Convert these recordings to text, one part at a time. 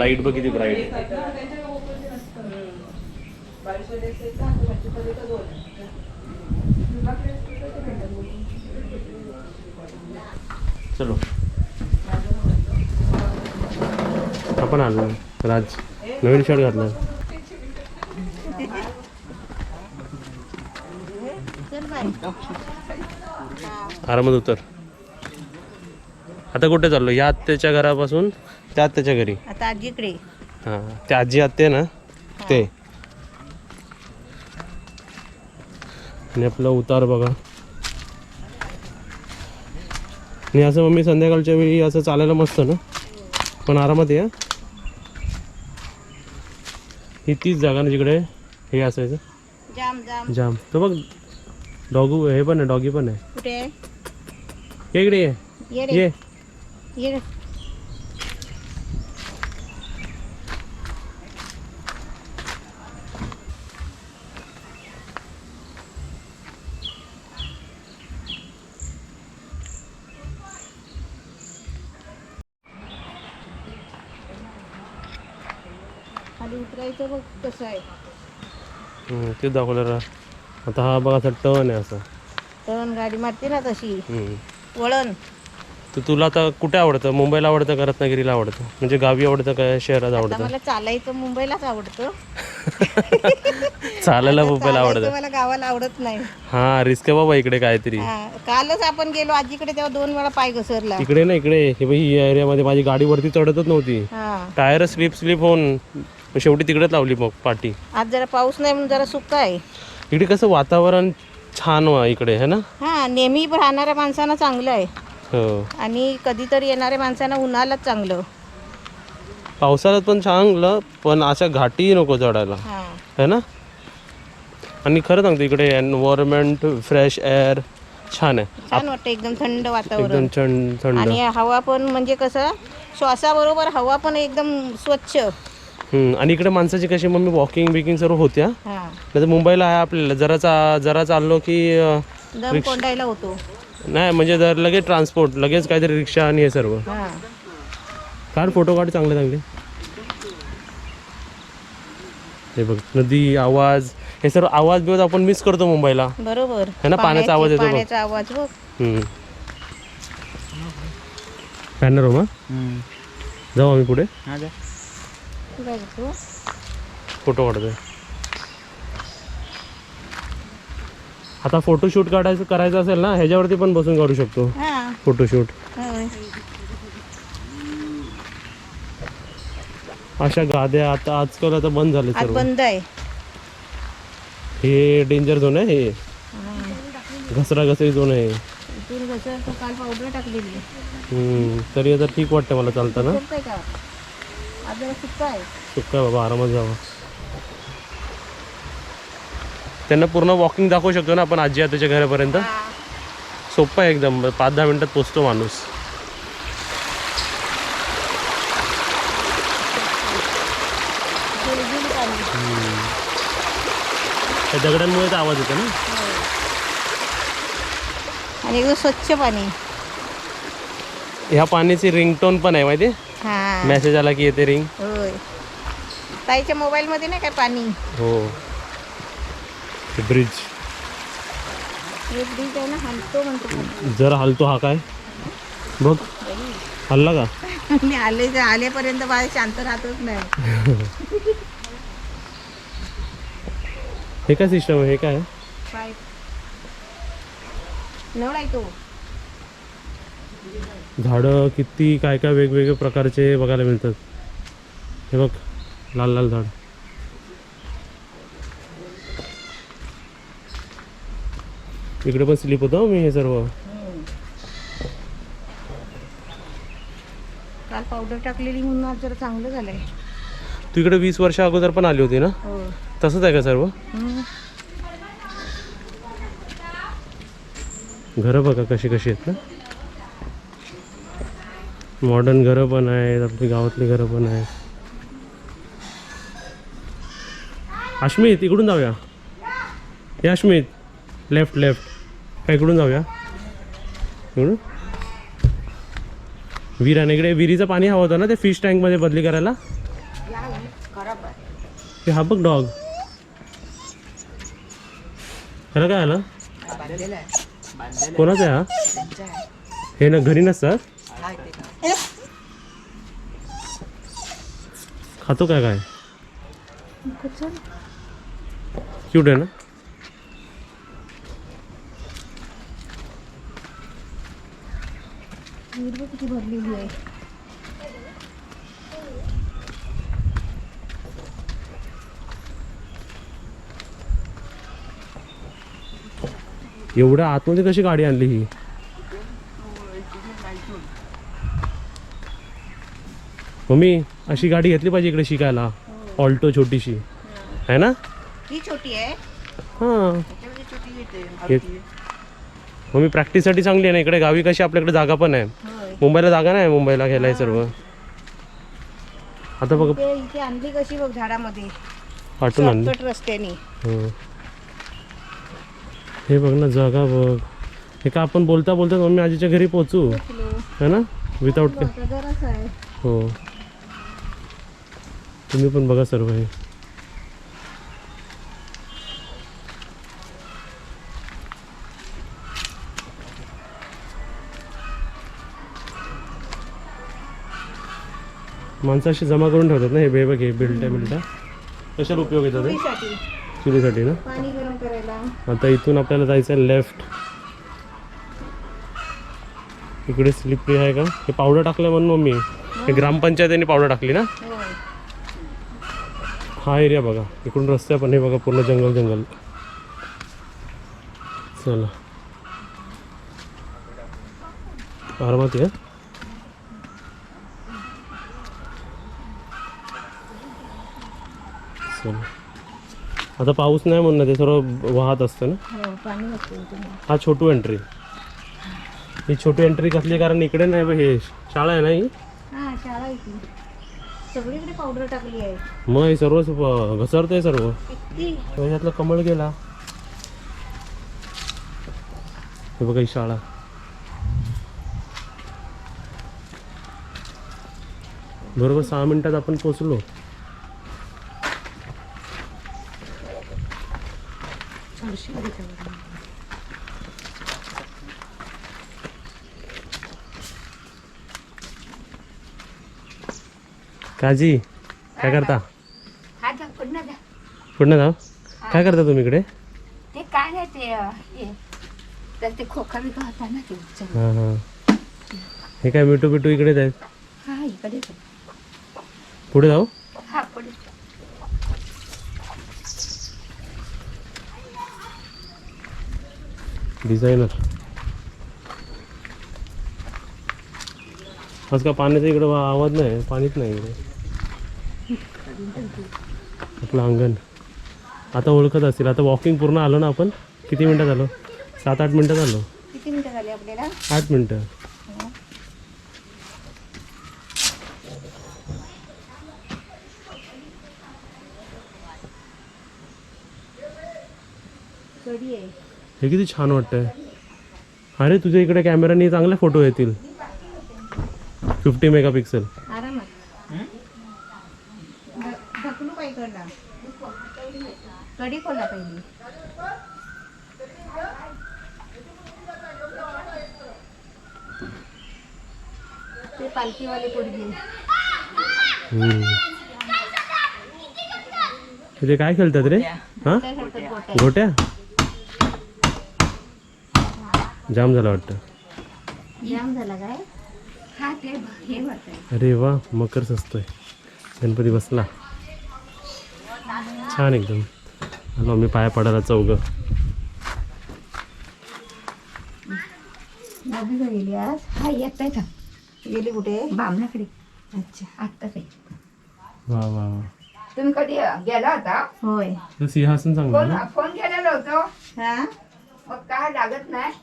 Light बघ किती bright. चलो आपण आलो. राज नवीन शर्ट घातला. आरामात उतर. आता कुठे चाललो? या आत्याच्या घरापासून त्या आत्याच्या घरी. आता आजीकडे. हां त्या आजी आत्या ना ते. आणि आपला उतार बघा. आणि असं मम्मी संध्याकाळच्या वेळी असं चालायला मस्त ना, पण आरामात या. ही तीच जागा ना जिकडे हे असायचं जाम जाम जाम. तो बघ डॉगू हे पण आहे, डॉगी पण आहे. कुठे आहे? इकडे ये ये रे ये. ये रे. खाली उतरायचं बघ कसं आहे. ते दाखवलं. आता हा बघा असा टर्न आहे असा. टर्न गाडी मारते ना तशी. वळण. तर तुला आता कुठे आवडतं? मुंबईला आवडतं का रत्नागिरीला आवडतं? म्हणजे गावी आवडतं का शहरात आवडतं? मला चालायचं मुंबईलाच आवडतं. चालायला मुंबईला आवडतं. मला गावाला आवडत नाही. हा रिस्क आहे बाबा इकडे काहीतरी. कालच आपण गेलो आजीकडे तेव्हा 2 वेळा पाय घसरला. इकडे ना इकडे हे बाई या एरियामध्ये माझी गाडी वरती चढतच नव्हती. टायर स्लिप होऊन शेवटी तिकडेच लावली मग पाठी. आज जरा पाऊस नाही म्हणून जरा सुक्का आहे. इकडे कसं वातावरण छान इकडे है ना. हा नेहमी राहणाऱ्या माणसांना चांगलं आहे. हो. आणि कधीतरी येणाऱ्या माणसांना उन्हाळ्यात चांगलं. पावसाळ्यात पण चांगलं, पण अशा घाटी नको चढायला है ना. आणि खरं सांगतो इकडे एन्व्हायरमेंट फ्रेश एअर छान आहे. छान वाटतं एकदम थंड वातावरण. एकदम थंड. आणि हवा पण म्हणजे कसं श्वासाबरोबर हवा पण एकदम स्वच्छ. आणि इकडे माणसाची कशी मम्मी वॉकिंग बिकिंग सर्व होत्या. नाही मुंबईला आहे आपल्याला जरा चाललो की दम कोंडायला होतो. नाही म्हणजे जर लगेच ट्रान्सपोर्ट लगेच काहीतरी रिक्षा आणि हे सर्व. काढ फोटो काढ चांगले. हे बघ नदी आवाज हे सर्व आवाज बिवाज आपण मिस करतो मुंबईला. बरोबर है ना. पाण्याचा आवाज येतो. पाण्याचा आवाज बघ. पॅनोरमा जाऊ आम्ही पुढे. फोटो काढतोय. आता फोटोशूट करायचं असेल ना ह्याच्यावरती पण बसून काढू शकतो फोटोशूट. अशा गाद्या आता आजकाल आता बंद झाले सर्व. बंद आहे. हे डेंजर झोन आहे. हे घसराघसरी झोन आहे. काल पावडर टाकलेली. तरी आता ठीक वाटतं मला चालताना. सुक्का बाबा आरामात जावा. त्यांना पूर्ण वॉकिंग दाखवू शकतो ना आपण आजी आत्याच्या घरापर्यंत. सोपं आहे एकदम. 5-10 मिनिटात पोचतो माणूस. त्या दगडांमुळेच आवाज येतो ना. आणि एकदम स्वच्छ पाणी. ह्या पाण्याची रिंगटोन पण आहे माहिती. मेसेज आला की येते रिंग. होय ताईच्या मोबाईल मध्ये नाही काय पाणी. हो ब्रिज. हे ब्रिज आहे ना हलतो म्हणतो. जरा हलतो हा काय बघ. हल्ला का. मी आलेपर्यंत माझे शांत राहतच नाही. हे काय सिस्टम आहे? हे काय नळ आहे तो. झाडं किती काय काय वेगवेगळे प्रकारचे बघायला मिळतात. हे बघ लाल लाल झाड. इकडे पण स्लिप होतं मी हे सर्व. काल पावडर टाकलेली म्हणून आज जरा चांगलं झालंय. तू इकडे 20 वर्ष अगोदर पण आली होती ना. तसंच आहे का सर्व? घरं बघा कशी कशी आहेत ना. मॉडर्न घरं पण आहेत, आपली गावातली घरं पण आहेत. अश्मित इकडून जाऊया. हे अश्मित लेफ्ट काय इकडून जाऊया. इकडून विहीर आहे इकडे. विहिरीचं पाणी हवं होतं ना ते फिश टँकमध्ये बदली करायला. खराब आहे. हे हा बघ डॉग. ह्याला काय आलं? बांधलेला आहे. कोणाचं आहे हा? त्यांचा आहे. हे ना घरी नसतात. हाय ते का? खातो काय काय? क्यूट आहे ना. किती भरलेली आहे. एवढ्या आतमध्ये कशी गाडी आणली ही? मम्मी अशी गाडी घेतली पाहिजे इकडे शिकायला. ऑल्टो छोटीशी आहे ना. ही छोटी आहे. हां त्याच्यामध्ये छोटी येते. मम्मी प्रॅक्टिससाठी चांगली आहे ना. इकडे गावी कशी आपल्याकडे जागा पण आहे. होय. मुंबईला जागा नाही. मुंबईला गेलाय सर्व. आता बघ इथे आणली कशी बघ झाडामध्ये. पाठवून आणली. शॉर्टकट रस्त्याने. हो. हे बघ ना जागा बघ. हे का आपण बोलता बोलता मम्मी आजीच्या घरी पोहोचू है ना विदाउट का. जराच आहे. हो तुम्ही पण बघा सर्व हे. माणसं अशी जमा करून ठेवतात ना हे बघ. हे बिल्टा कशाला उपयोग येतात ते? चुलीसाठी. चुलीसाठी ना. पाणी गरम करायला. आता इथून आपल्याला जायचं आहे लेफ्ट. इकडे स्लिपरी आहे का? हे पावडर टाकलं म्हणून मम्मी. हे ग्रामपंचायतीने पावडर टाकली ना. होय. हा एरिया बघा. इकडून रस्ते पण हे बघा पूर्ण जंगल जंगल. चला आरामात या. चला आता पाऊस नाही म्हणून ते सर्व वाहत असतं ना. हो, पाणी असते इथे. हा छोटू एंट्री. ही छोटी एंट्री कसली कारण इकडे नाही बघ. हे शाळा आहे ना ही. हा शाळा इथे. सगळीकडे पावडर टाकली आहे. मग हे सर्व घसरतंय सर्व. किती त्याच्यातलं कमळ गेला. हे बघा ही शाळा. बरोबर 6 मिनिटात आपण पोचलो. काजी काय करता? हा जा पुन्हा जा. पुढे जाऊ. काय करता तुम्ही इकडे? ते काय नाही ते हे तर ते खोखा बिखा होता ना ते उचल. हां हां. हे काय मिठू बिटू इकडेच आहेत. हा इकडे जा. पुढे जाऊ. हा पुढे. डिझायनर. आज का पाण्याचा इकडे आवाज नाही. पाणीच नाही इकडे. आपलं अंगण आता ओळखत असतील. आता वॉकिंग पूर्ण आलो ना आपण. किती मिनटात आलो? 7-8 मिनटात आलो. किती मिनिटं झाली आपल्याला? 8 मिनटं. कधी आहे? हे किती छान वाटतंय. अरे तुझ्या इकडे कॅमेराने चांगले फोटो येतील. 50 मेगापिक्सल. आरामात. ढकलू काय करणार? कडी खोला पहिली. ते पालखीवाले पोरगी. तुझे काय खेळतात रे? हां त्यासारखं गोट्या. गोट्या. जाम झाला वाटतं. जाम झाला काय? हा ते हे होतं. अरे वा मकर सजतोय. गणपती बसला. छान एकदम. आलो मी पाया पडायला चौघं. नदी गेली आज. हा येत आहे का गेली कुठे? बामणाकडे. अच्छा. आत्ता काही वा वा वा. तुम्ही कधी गेला होता? होय. तर सिंहासन चांगलं ना. फोन केलेला होतो हा मग काय लागत नाही.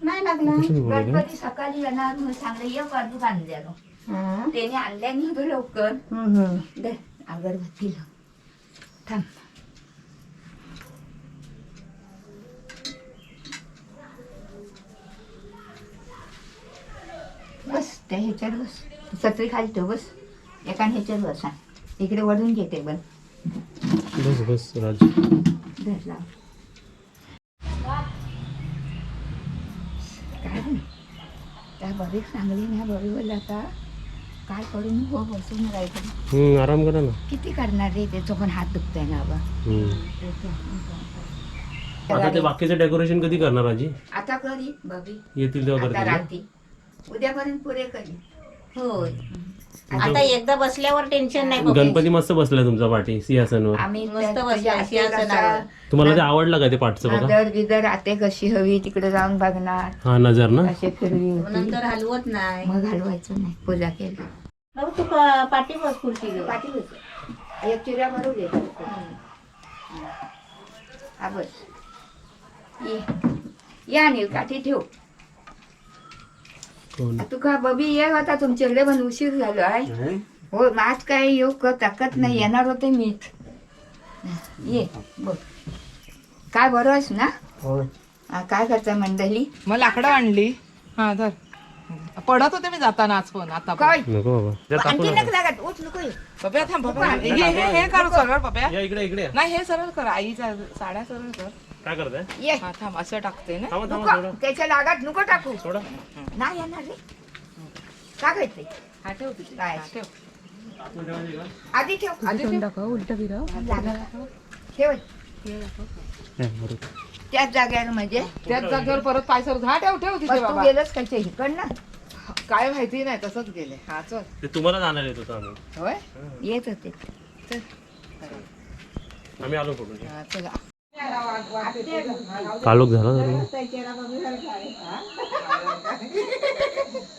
नाही लागला. कशाने बोलायचं? गणपती सकाळी येणार म्हणून सांगलं ये बाजू बांधलेलो. हा. त्याने आणल्याने होतो लवकर. दे अगरबत्ती लाव. थांब. बस त्या ह्याच्यावर बस. छत्री खाली ठेव बस. एका ह्याच्यावर बसा. इकडे वळून घे टेबल. बस बस राज. धर लाव. काय रे? त्या बरीच चांगली ना बरोबर आता काय करून हो बसून राहायचं. आराम करा ना. किती करणार रे त्याचं पण हात दुखतोय ना बाबा. आता ते बाकीचं डेकोरेशन कधी करणार आजी? आता करी बबी. येतील तेव्हा आता करतील ना? रात्री उद्यापर्यंत पुरे करी. होय. आता एकदा बसल्यावर टेन्शन नाही बघ. गणपती मस्त बसलाय तुमचा पाठी सिंहासनवर. आम्ही मस्त बसला सिंहासनावर. तुम्हाला ते आवडलं का ते पाठचं बघा? नजर बिदर आते कशी हवी तिकडे जाऊन बघणार. हा नजर ना. असे फिरवी होती. नंतर हलवत नाही. मग घालवायचं नाही पूजा केली. बघ तू पाठी बस खुर्ची घेऊन. पाठी बस. एक चिऱ्या भरू दे. हा बस. ये या अनिल काठी ठेव. कोण? तू का बबी ये होता तुमच्याकडे पण उशीर झालो आहे. हो आज काय येऊ ताकद नाही येणार होते मीच. ये बघ काय बरं आहेस ना. काय करता मंडळी. मग लाकडं आणली. हा धर. पडत होते मी जाताना आज पण आता पण. काय नको बाबा. त्या टाकू आणखी नका. नका लागत उठ नको ये. पप्या थांब पप्या. हे कर सरळ पप्या. या इकडे इकडे या. नाही हे सरळ कर आईच्या साड्या सरळ कर. काय करताय? ये हा थांब असं टाकते ना. थांबा थांबा नको त्याच्या लागात नको टाकू. थोडं. नाही येणार रे. का खायचंय हा ठेव तिथे. काय? हा, ठेव. आधी ठेव. आधी ठेव. उलट फिरव. ठेव हे, बरोबर. त्याच जागेवर म्हणजे त्याच जागेवर परत पाय सरळ. हा ठेव ठेव तिथे बस तू बाबा. गेलंच खायचं इकडनं. काय माहिती नाही तसंच गेले. हा चल. ते तुम्हाला जाणार येत होतं आम्ही. होय. येत होते. आम्ही आलो कुठून. हा चला. कालोख झाला तरी.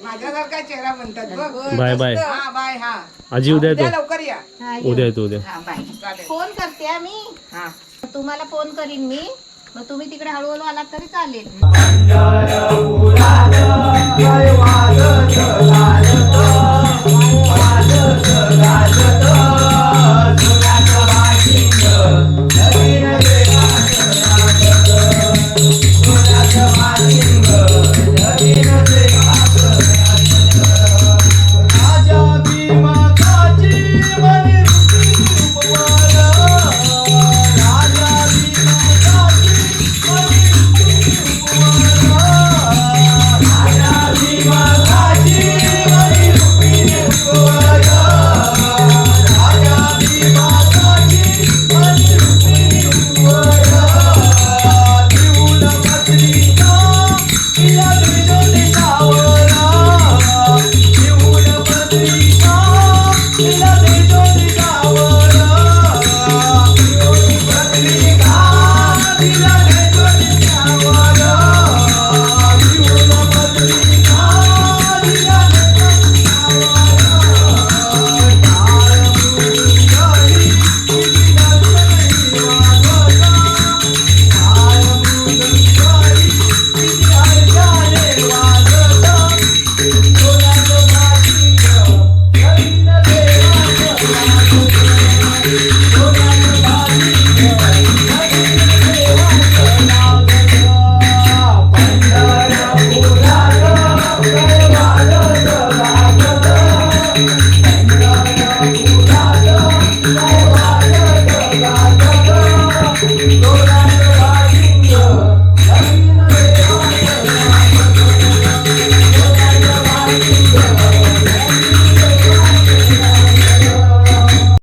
माझ्यासारखा चेहरा म्हणतात बघ. Bye bye. हा बाय. हा आजी उद्या उद्या येतो. लवकर या. हा, ये. उद्या येतो उद्या. हा बाय. चालेल. फोन करते आम्ही. हा तुम्हाला फोन करीन मी. मग तुम्ही तिकडे हळूहळू आलात तरी चालेल.